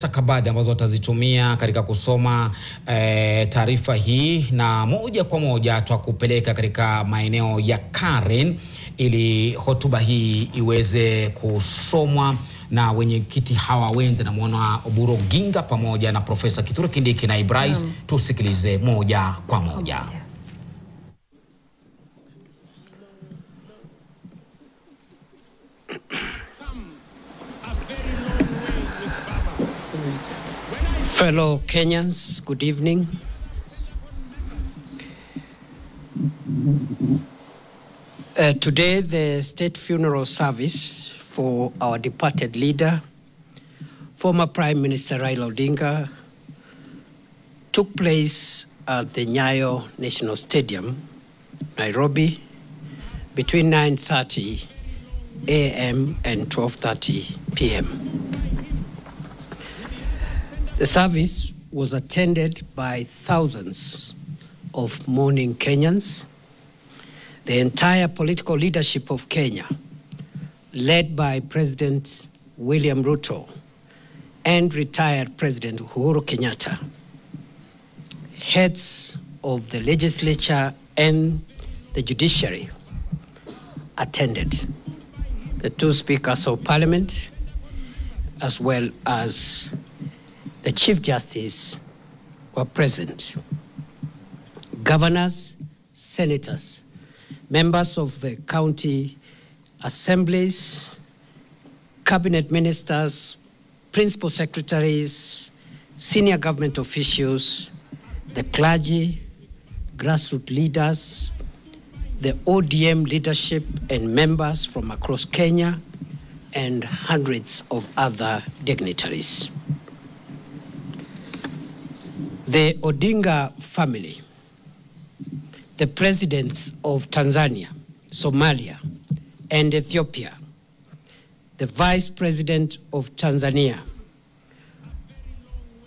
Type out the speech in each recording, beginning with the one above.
stakabadhi ambazo watazitumia katika kusoma taarifa hii, na moja kwa moja tukupeleka katika maeneo ya Karen ili hotuba hii iweze kusomwa na wenyekiti hawa wenza na mwana Oburu Ginga pamoja na Profesa Kithure Kindiki na Ibrais. Tusikilize moja kwa moja. Fellow Kenyans, good evening. Today, the state funeral service for our departed leader, former Prime Minister Raila Odinga, took place at the Nyayo National Stadium, Nairobi, between 9:30 a.m. and 12:30 p.m. The service was attended by thousands of mourning Kenyans. The entire political leadership of Kenya, led by President William Ruto and retired President Uhuru Kenyatta, heads of the legislature and the judiciary attended. The two speakers of parliament, as well as the Chief Justice, were present. Governors, senators, members of the county assemblies, cabinet ministers, principal secretaries, senior government officials, the clergy, grassroots leaders, the ODM leadership and members from across Kenya, and hundreds of other dignitaries. The Odinga family, the presidents of Tanzania, Somalia, and Ethiopia, the vice president of Tanzania,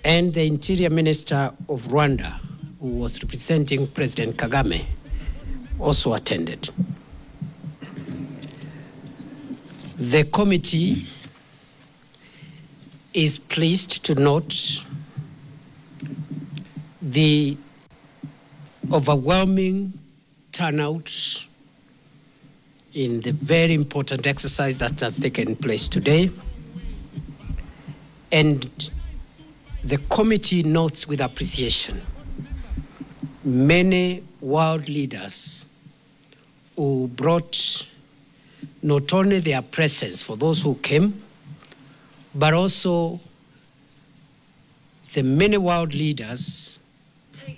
and the interior minister of Rwanda, who was representing President Kagame, also attended. The committee is pleased to note the overwhelming turnout in the very important exercise that has taken place today. And the committee notes with appreciation many world leaders who brought not only their presence for those who came, but also the many world leaders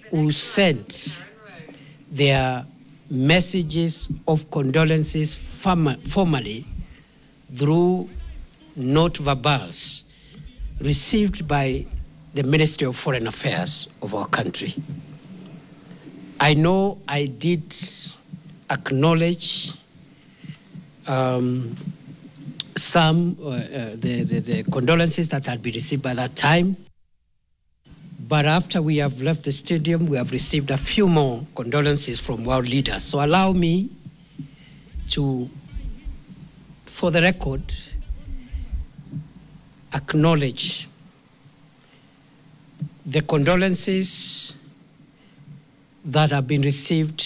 who sent their messages of condolences formally through note verbals received by the Ministry of Foreign Affairs of our country. I know I did acknowledge the condolences that had been received by that time. But after we have left the stadium, we have received a few more condolences from world leaders. So allow me to, for the record, acknowledge the condolences that have been received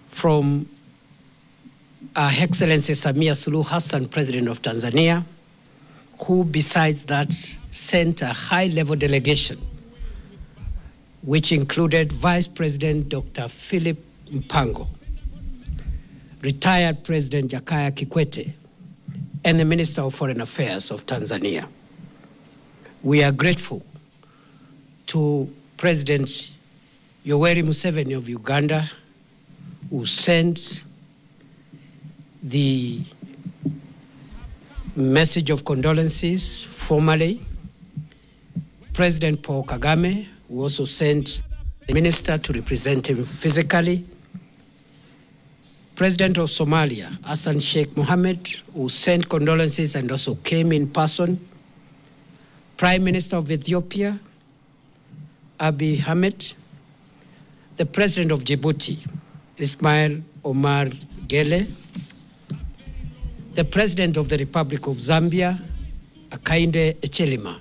from Her Excellency Samia Suluhu Hassan, President of Tanzania, who besides that sent a high-level delegation, which included Vice President Dr. Philip Mpango, retired President Jakaya Kikwete, and the Minister of Foreign Affairs of Tanzania. We are grateful to President Yoweri Museveni of Uganda, who sent the message of condolences formally. President Paul Kagame, who also sent the minister to represent him physically. President of Somalia, Hassan Sheikh Mohammed, who sent condolences and also came in person. Prime Minister of Ethiopia, Abiy Ahmed. The President of Djibouti, Ismail Omar Gele. The President of the Republic of Zambia, Hakainde Hichilema,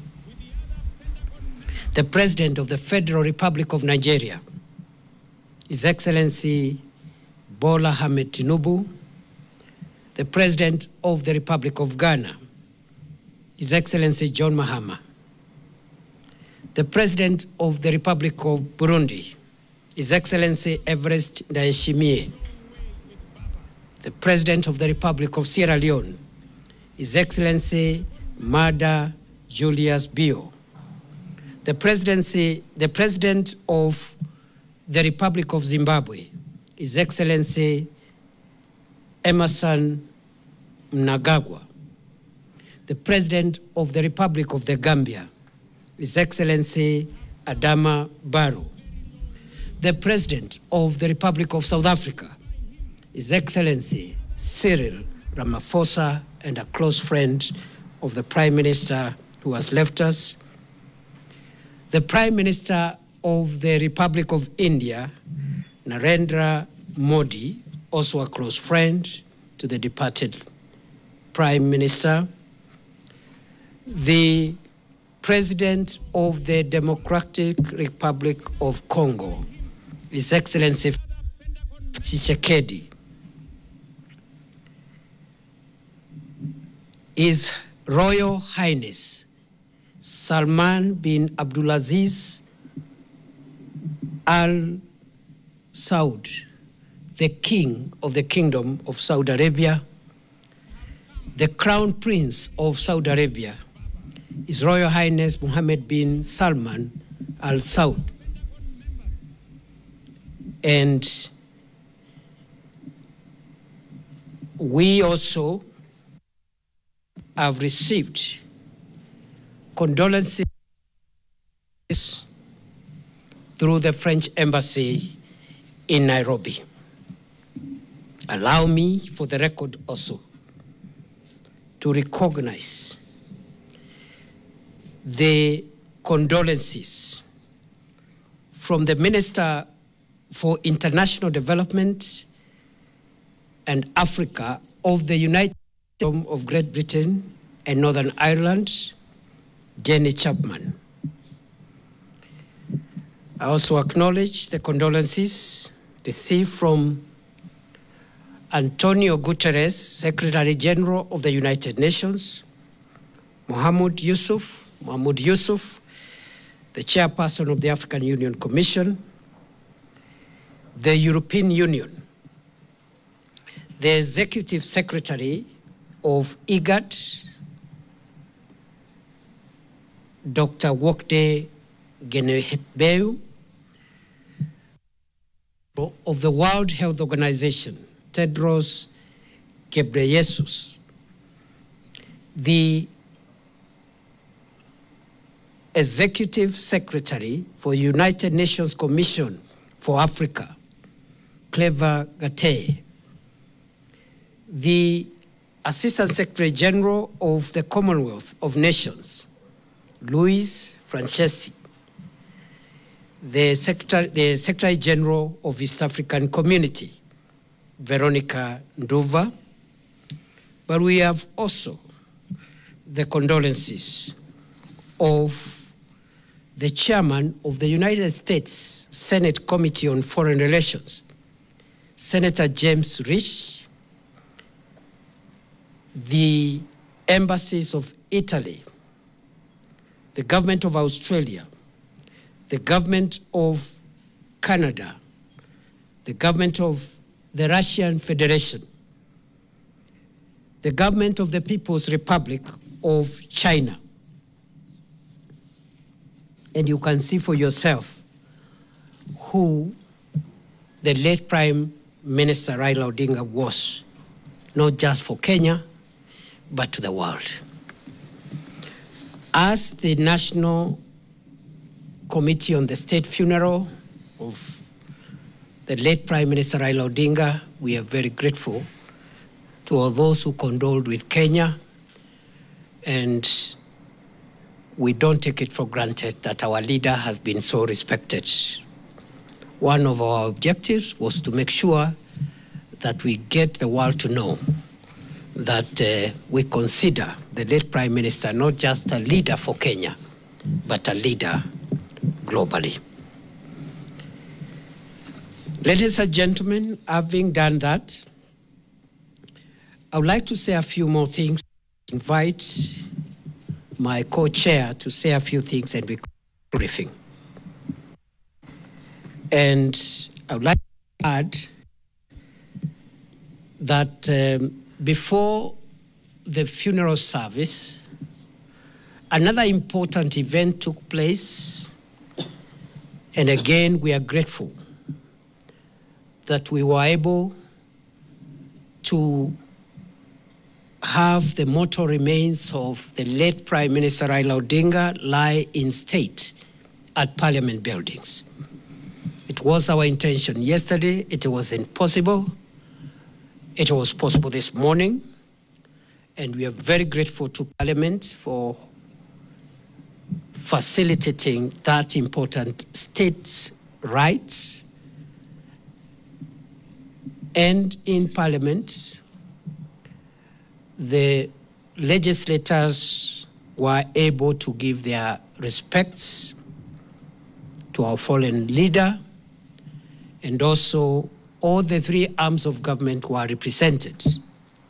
the President of the Federal Republic of Nigeria, His Excellency Bola Ahmed Tinubu, the President of the Republic of Ghana, His Excellency John Mahama, the President of the Republic of Burundi, His Excellency Everest Ndayishimiye, the President of the Republic of Sierra Leone, His Excellency Mada Julius Bio, the President of the Republic of Zimbabwe, His Excellency Emerson Mnangagwa, the President of the Republic of the Gambia, His Excellency Adama Barrow, the President of the Republic of South Africa, His Excellency Cyril Ramaphosa, and a close friend of the Prime Minister who has left us, the Prime Minister of the Republic of India, Narendra Modi, also a close friend to the departed Prime Minister, the President of the Democratic Republic of Congo, His Excellency Tshisekedi, His Royal Highness Salman bin Abdulaziz Al Saud, the King of the Kingdom of Saudi Arabia, the Crown Prince of Saudi Arabia, His Royal Highness Mohammed bin Salman Al Saud, and we also have received condolences through the French Embassy in Nairobi. Allow me, for the record also, to recognize the condolences from the Minister for International Development and Africa of the United Kingdom of Great Britain and Northern Ireland, Jenny Chapman. I also acknowledge the condolences received from Antonio Guterres, Secretary General of the United Nations, Mahmoud Yusuf, the Chairperson of the African Union Commission, the European Union, the Executive Secretary of IGAD, Dr. Wokde Genehebeu, of the World Health Organization, Tedros Ghebreyesus, the Executive Secretary for United Nations Commission for Africa, Clever Gatei, the Assistant Secretary General of the Commonwealth of Nations, Louise Francesi, the Secretary General of East African Community, Veronica Nduva, but we have also the condolences of the Chairman of the United States Senate Committee on Foreign Relations, Senator James Risch, the embassies of Italy, the government of Australia, the government of Canada, the government of the Russian Federation, the government of the People's Republic of China. And you can see for yourself who the late Prime Minister Raila Odinga was, not just for Kenya, but to the world. As the National Committee on the State Funeral of the late Prime Minister Raila Odinga, we are very grateful to all those who condoled with Kenya, and we don't take it for granted that our leader has been so respected. One of our objectives was to make sure that we get the world to know that we consider the late Prime Minister not just a leader for Kenya, but a leader globally. Ladies and gentlemen, having done that, I would like to say a few more things. Invite my co-chair to say a few things and we briefing. And I would like to add that before the funeral service, another important event took place, and again we are grateful that we were able to have the mortal remains of the late Prime Minister Raila Odinga lie in state at Parliament buildings. It was our intention yesterday. It wasn't possible. It was possible this morning, and we are very grateful to Parliament for facilitating that important state's rights. And in Parliament, the legislators were able to give their respects to our fallen leader, and also all the three arms of government were represented.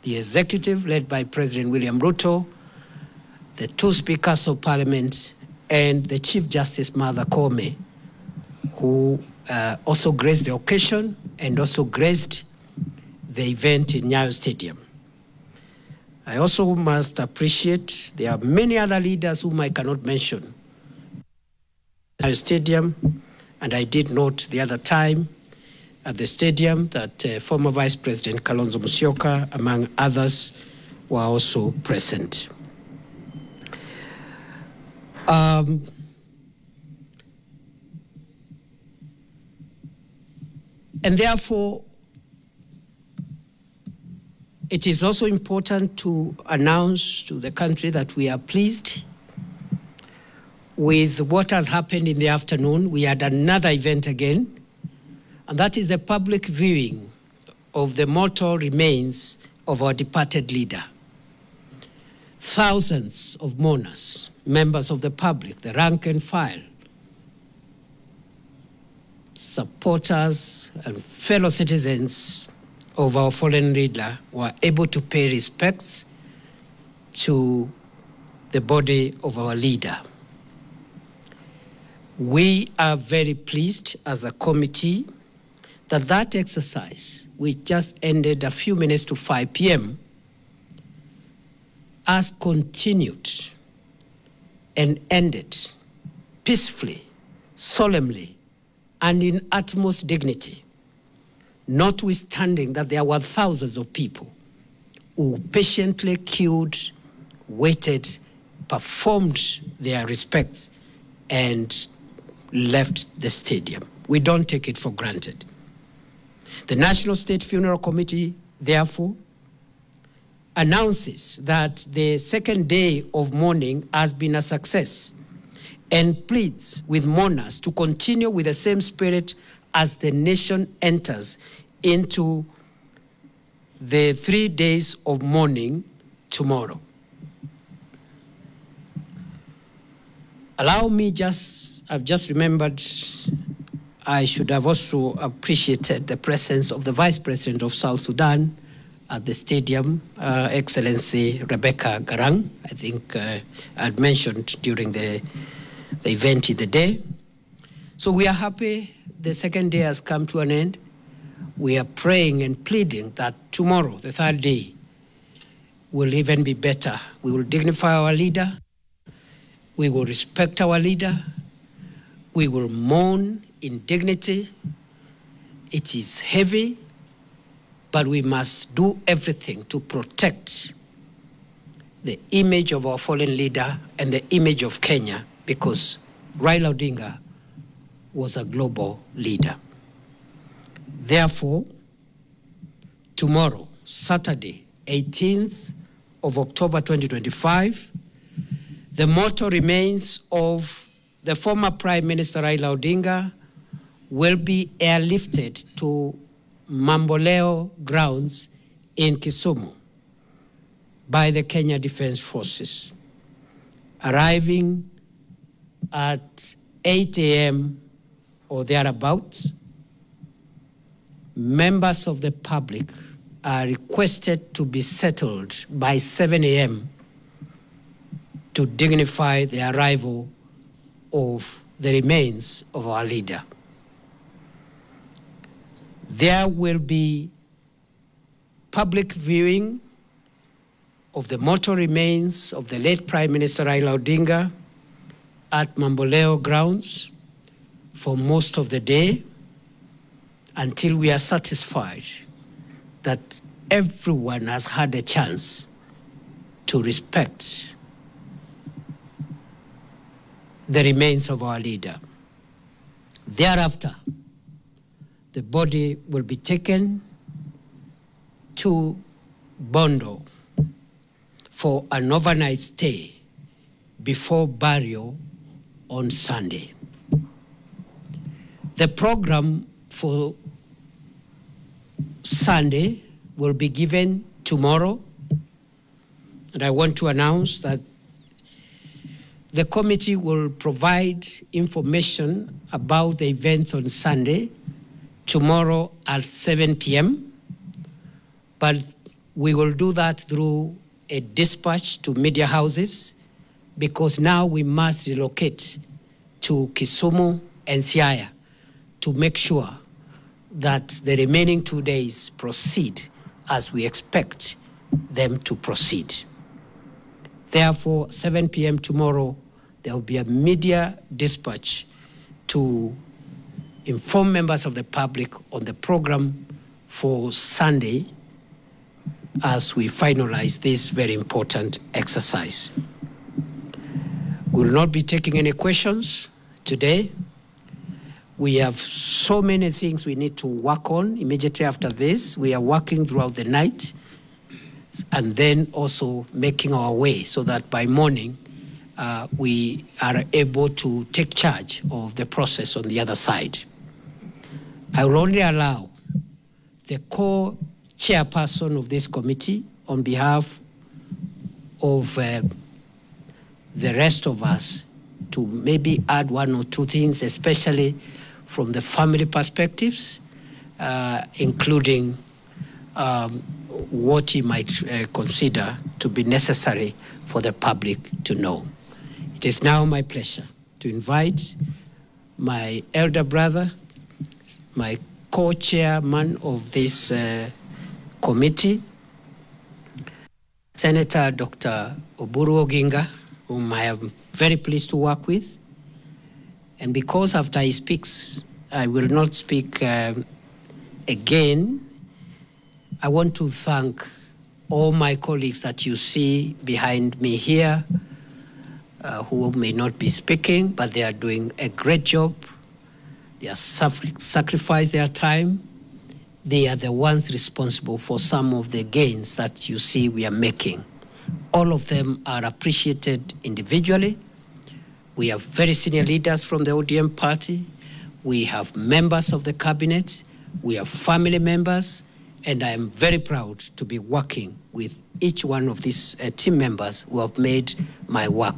The executive, led by President William Ruto, the two speakers of Parliament, and the Chief Justice Martha Koome, who also graced the occasion and also graced the event in Nyayo Stadium. I also must appreciate there are many other leaders whom I cannot mention at Nyayo Stadium, and I did note the other time at the stadium that former Vice President Kalonzo Musyoka, among others, were also present. And therefore, it is also important to announce to the country that we are pleased with what has happened in the afternoon. We had another event again, and that is the public viewing of the mortal remains of our departed leader. Thousands of mourners, members of the public, the rank and file, supporters and fellow citizens of our fallen leader were able to pay respects to the body of our leader. We are very pleased as a committee that that exercise, which just ended a few minutes to 5 p.m., has continued and ended peacefully, solemnly, and in utmost dignity, notwithstanding that there were thousands of people who patiently queued, waited, performed their respects, and left the stadium. We don't take it for granted. The National State Funeral Committee, therefore, announces that the second day of mourning has been a success and pleads with mourners to continue with the same spirit as the nation enters into the 3 days of mourning tomorrow. Allow me I've just remembered I should have also appreciated the presence of the Vice President of South Sudan at the stadium, Excellency Rebecca Garang. I think I'd mentioned during the event in the day. So we are happy the second day has come to an end. We are praying and pleading that tomorrow, the third day, will even be better. We will dignify our leader. We will respect our leader. We will mourn in dignity. It is heavy, but we must do everything to protect the image of our fallen leader and the image of Kenya, because Raila Odinga was a global leader. Therefore, tomorrow, Saturday, 18th of October 2025, the mortal remains of the former Prime Minister Raila Odinga will be airlifted to Mamboleo Grounds in Kisumu. by the Kenya Defense Forces, arriving at 8 a.m. or thereabouts. Members of the public are requested to be settled by 7 a.m. to dignify the arrival of the remains of our leader. There will be public viewing of the mortal remains of the late Prime Minister Raila Odinga at Mamboleo Grounds for most of the day until we are satisfied that everyone has had a chance to respect the remains of our leader. Thereafter, the body will be taken to Bondo for an overnight stay before burial on Sunday. The program for Sunday will be given tomorrow, and I want to announce that the committee will provide information about the events on Sunday tomorrow at 7 p.m., but we will do that through a dispatch to media houses, because now we must relocate to Kisumu and Siaya to make sure that the remaining 2 days proceed as we expect them to proceed. Therefore, 7 p.m. tomorrow, there will be a media dispatch to inform members of the public on the program for Sunday as we finalize this very important exercise. We will not be taking any questions today. We have so many things we need to work on immediately after this. We are working throughout the night and then also making our way so that by morning we are able to take charge of the process on the other side. I will only allow the co-chairperson of this committee on behalf of the rest of us to maybe add one or two things, especially from the family perspectives, including what he might consider to be necessary for the public to know. It is now my pleasure to invite my elder brother, my co-chairman of this committee, Senator Dr. Oburu Oginga, whom I am very pleased to work with. And because after he speaks, I will not speak again, I want to thank all my colleagues that you see behind me here, who may not be speaking, but they are doing a great job. They have sacrificed their time. They are the ones responsible for some of the gains that you see we are making. All of them are appreciated individually. We have very senior leaders from the ODM party. We have members of the cabinet. We have family members. And I am very proud to be working with each one of these team members who have made my work